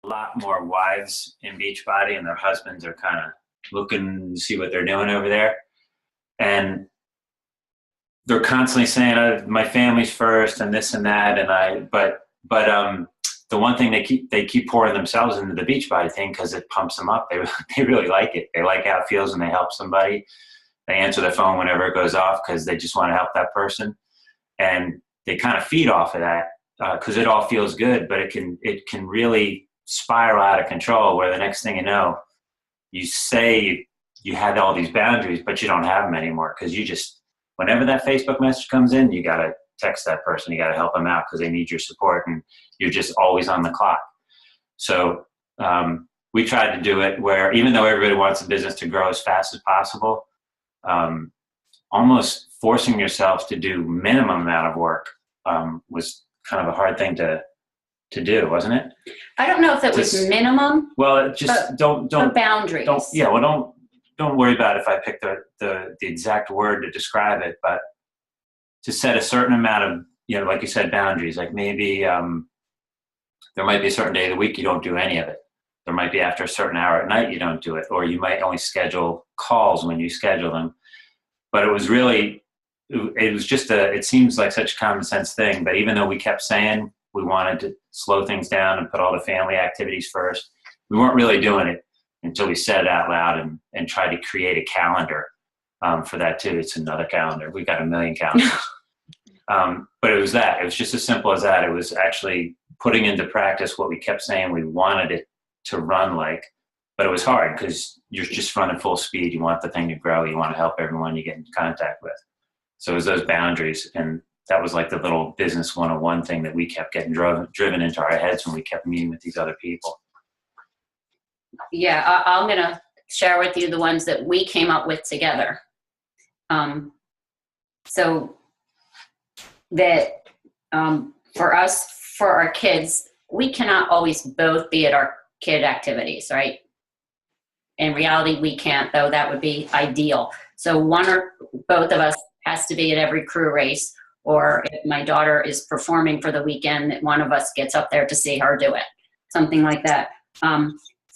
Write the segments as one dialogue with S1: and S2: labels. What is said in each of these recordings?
S1: a lot more wives in Beachbody, and their husbands are kind of looking to see what they're doing over there. And they're constantly saying, my family's first and this and that. But the one thing they keep pouring themselves into the Beachbody thing because it pumps them up. They really like it. They like how it feels when they help somebody. They answer their phone whenever it goes off because they just want to help that person. And they kind of feed off of that because it all feels good, but it can really spiral out of control where the next thing you know, you say you had all these boundaries, but you don't have them anymore because you just, whenever that Facebook message comes in, you got to text that person. You got to help them out because they need your support, and you're just always on the clock. So we tried to do it where even though everybody wants the business to grow as fast as possible, almost forcing yourself to do minimum amount of work was kind of a hard thing to do, wasn't it?
S2: I don't know if that was minimum.
S1: Well, just don't
S2: boundaries.
S1: Don't worry about if I pick the exact word to describe it, but to set a certain amount of, like you said, boundaries. Like maybe there might be a certain day of the week you don't do any of it. There might be after a certain hour at night you don't do it, or you might only schedule calls when you schedule them. But it was really, it seems like such a common sense thing, but even though we kept saying we wanted to slow things down and put all the family activities first, we weren't really doing it until we said it out loud and tried to create a calendar for that too. It's another calendar. We've got a million calendars. But it was that. It was just as simple as that. It was actually putting into practice what we kept saying we wanted it to run like, but it was hard because you're just running full speed. You want the thing to grow. You want to help everyone you get in contact with. So it was those boundaries, and that was like the little business 101 thing that we kept getting driven into our heads when we kept meeting with these other people.
S2: Yeah, I'm going to share with you the ones that we came up with together. So that for us, for our kids, we cannot always both be at our kid activities, right? In reality, we can't, though that would be ideal. So one or both of us has to be at every crew race, or if my daughter is performing for the weekend, that one of us gets up there to see her do it, something like that.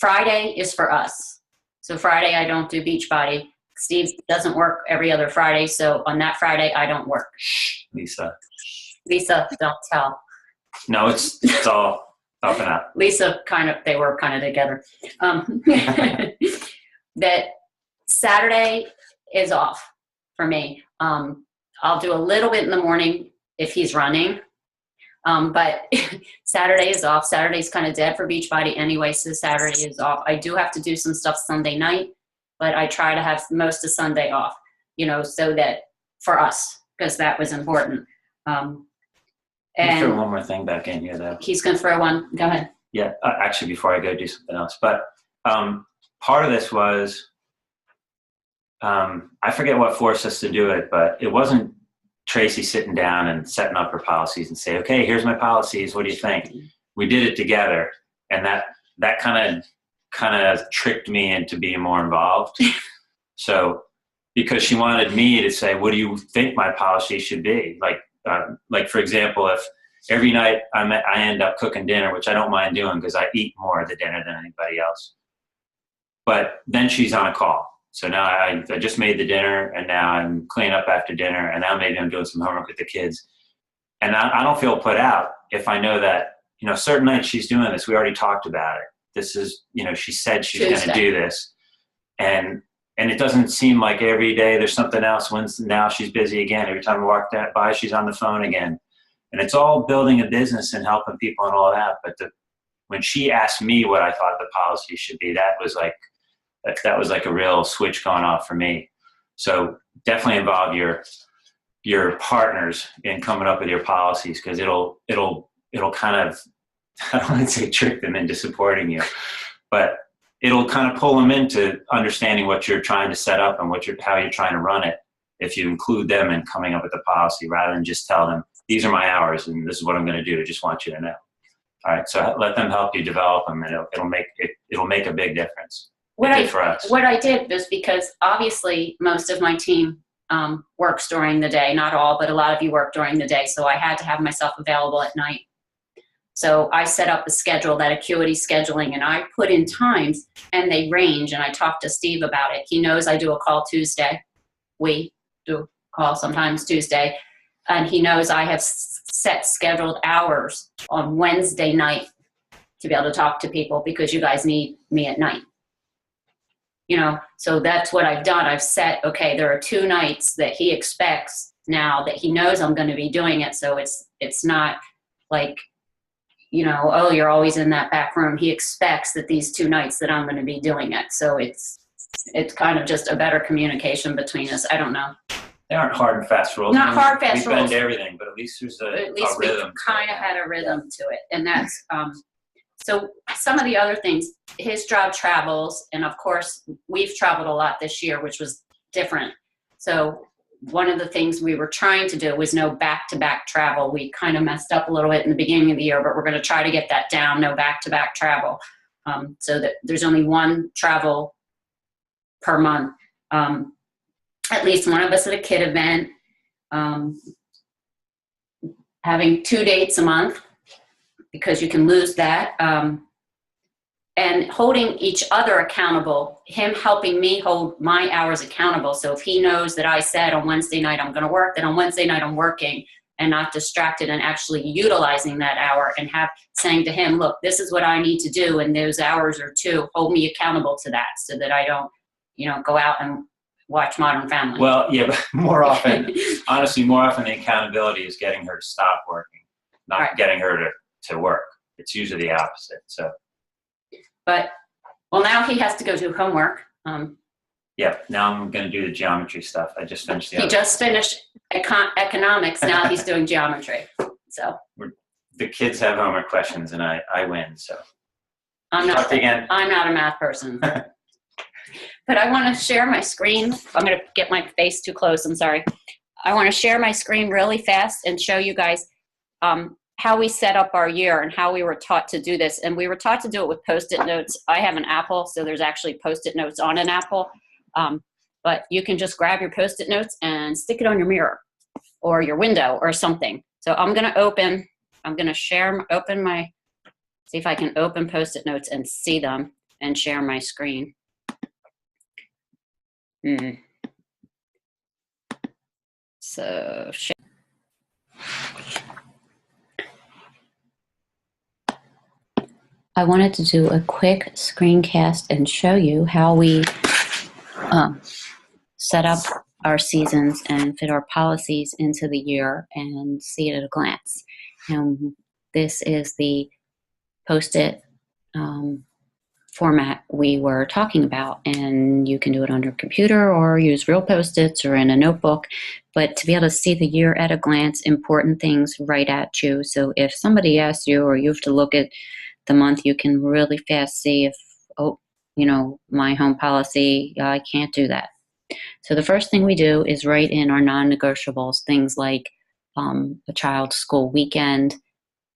S2: Friday is for us. So Friday, I don't do Beachbody. Steve doesn't work every other Friday, so on that Friday, I don't work.
S1: Lisa,
S2: don't tell.
S1: No, it's all up and up.
S2: Lisa they were kind of together. That Saturday is off for me. I'll do a little bit in the morning if he's running. But Saturday is off. Saturday's kind of dead for Beachbody anyway, so Saturday is off. I do have to do some stuff Sunday night, but I try to have most of Sunday off, so that for us, because that was important.
S1: And throw one more thing back in here, though.
S2: He's going to throw one. Go ahead.
S1: Yeah, actually, before I go do something else. But part of this was, I forget what forced us to do it, but it wasn't Tracie sitting down and setting up her policies and say, okay, here's my policies. What do you think? We did it together. And that kind of tricked me into being more involved. So, because she wanted me to say, what do you think my policy should be? Like for example, if every night I end up cooking dinner, which I don't mind doing because I eat more of the dinner than anybody else. But then she's on a call. So now I just made the dinner, and now I'm cleaning up after dinner, and now maybe I'm doing some homework with the kids. And I don't feel put out if I know that, certain nights she's doing this. We already talked about it. This is, she said she's going to do this. And it doesn't seem like every day there's something else. Now she's busy again. Every time I walk by, she's on the phone again. And it's all building a business and helping people and all that. But when she asked me what I thought the policy should be, that was like a real switch going off for me. So definitely involve your partners in coming up with your policies, because it'll kind of, I don't want to say trick them into supporting you, but it'll kind of pull them into understanding what you're trying to set up and how you're trying to run it. If you include them in coming up with the policy, rather than just tell them, these are my hours and this is what I'm going to do. I just want you to know. All right. So let them help you develop them, and it'll make a big difference. What
S2: I did was, because obviously most of my team works during the day, not all, but a lot of you work during the day. So I had to have myself available at night. So I set up a schedule, that acuity scheduling, and I put in times, and they range, and I talked to Steve about it. He knows I do a call Tuesday. We do a call sometimes Tuesday. And he knows I have set scheduled hours on Wednesday night to be able to talk to people because you guys need me at night. So that's what I've done. I've set, okay, there are 2 nights that he expects now that he knows I'm going to be doing it. So it's not like, oh, you're always in that back room. He expects that these 2 nights that I'm going to be doing it. So it's kind of just a better communication between us. I don't know.
S1: They aren't hard and fast rules.
S2: Not hard, fast
S1: rules. We bend
S2: rules.
S1: everything, but at least there's a
S2: At least we
S1: rhythm.
S2: kind of had a rhythm to it. And that's, so some of the other things, his job travels. And of course, we've traveled a lot this year, which was different. So one of the things we were trying to do was no back-to-back travel. We kind of messed up a little bit in the beginning of the year, but we're going to try to get that down, no back-to-back travel, so that there's only 1 travel per month. At least one of us at a kid event, having 2 dates a month, because you can lose that, and holding each other accountable, him helping me hold my hours accountable. So if he knows that I said on Wednesday night I'm going to work, then on Wednesday night I'm working and not distracted, and actually utilizing that hour and saying to him, look, this is what I need to do, and those hours are 2. Hold me accountable to that so that I don't, go out and watch Modern Family.
S1: Well, yeah, but more often, honestly, the accountability is getting her to stop working, not getting her to work. It's usually the opposite. So,
S2: but now he has to go do homework.
S1: Yeah, now I'm going to do the geometry stuff. I just finished
S2: He just finished economics. Now he's doing geometry. So
S1: the kids have homework questions, and I win. So
S2: I'm not a math person. But I want to share my screen. I'm going to get my face too close. I'm sorry. I want to share my screen really fast and show you guys how we set up our year and how we were taught to do this. And we were taught to do it with Post-it notes. I have an Apple, so there's actually Post-it notes on an Apple. But you can just grab your Post-it notes and stick it on your mirror or your window or something. So I'm going to open my, see if I can open Post-it notes and see them and share my screen. So I wanted to do a quick screencast and show you how we set up our seasons and fit our policies into the year and see it at a glance. And this is the Post-it format we were talking about, and you can do it on your computer or use real Post-its or in a notebook, but to be able to see the year at a glance, important things right at you. So if somebody asks you or you have to look at the month, you can really fast see if, my home policy, I can't do that. So the first thing we do is write in our non-negotiables, things like a child's school weekend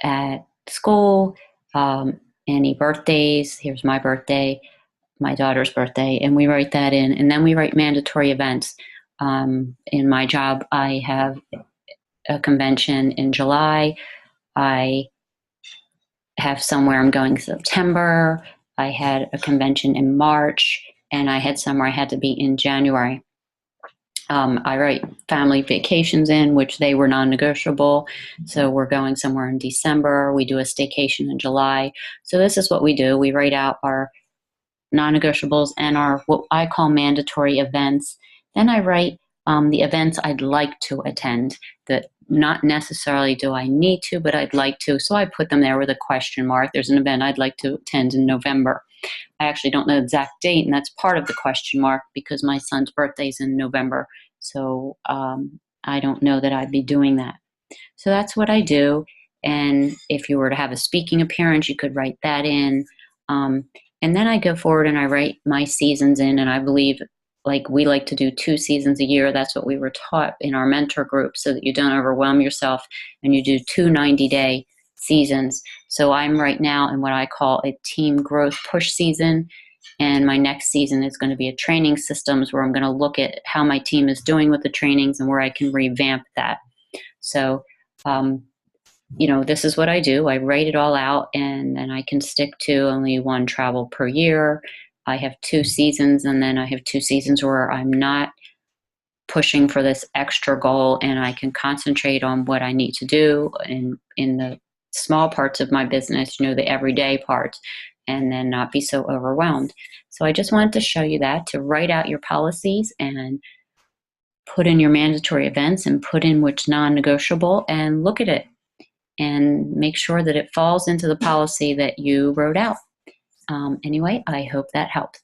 S2: at school, any birthdays. Here's my birthday, my daughter's birthday, and we write that in. And then we write mandatory events. In my job, I have a convention in July. I have somewhere I'm going in September. I had a convention in March, and I had somewhere I had to be in January. I write family vacations in, which they were non-negotiable. So we're going somewhere in December. We do a staycation in July. So this is what we do. We write out our non-negotiables and our what I call mandatory events. Then I write the events I'd like to attend, that not necessarily do I need to, but I'd like to. So I put them there with a question mark. There's an event I'd like to attend in November. I actually don't know the exact date, and that's part of the question mark because my son's birthday is in November. So I don't know that I'd be doing that. So that's what I do. And if you were to have a speaking appearance, you could write that in. And then I go forward and I write my seasons in, and I believe we like to do 2 seasons a year. That's what we were taught in our mentor group, so that you don't overwhelm yourself, and you do 2 90-day seasons. So I'm right now in what I call a team growth push season, and my next season is going to be a training systems, where I'm going to look at how my team is doing with the trainings and where I can revamp that. So this is what I do. I write it all out, and then I can stick to only one travel per year. I have 2 seasons, and then I have 2 seasons where I'm not pushing for this extra goal, and I can concentrate on what I need to do in the small parts of my business, the everyday parts, and then not be so overwhelmed. So I just wanted to show you that, to write out your policies and put in your mandatory events and put in what's non-negotiable and look at it and make sure that it falls into the policy that you wrote out. Anyway, I hope that helps.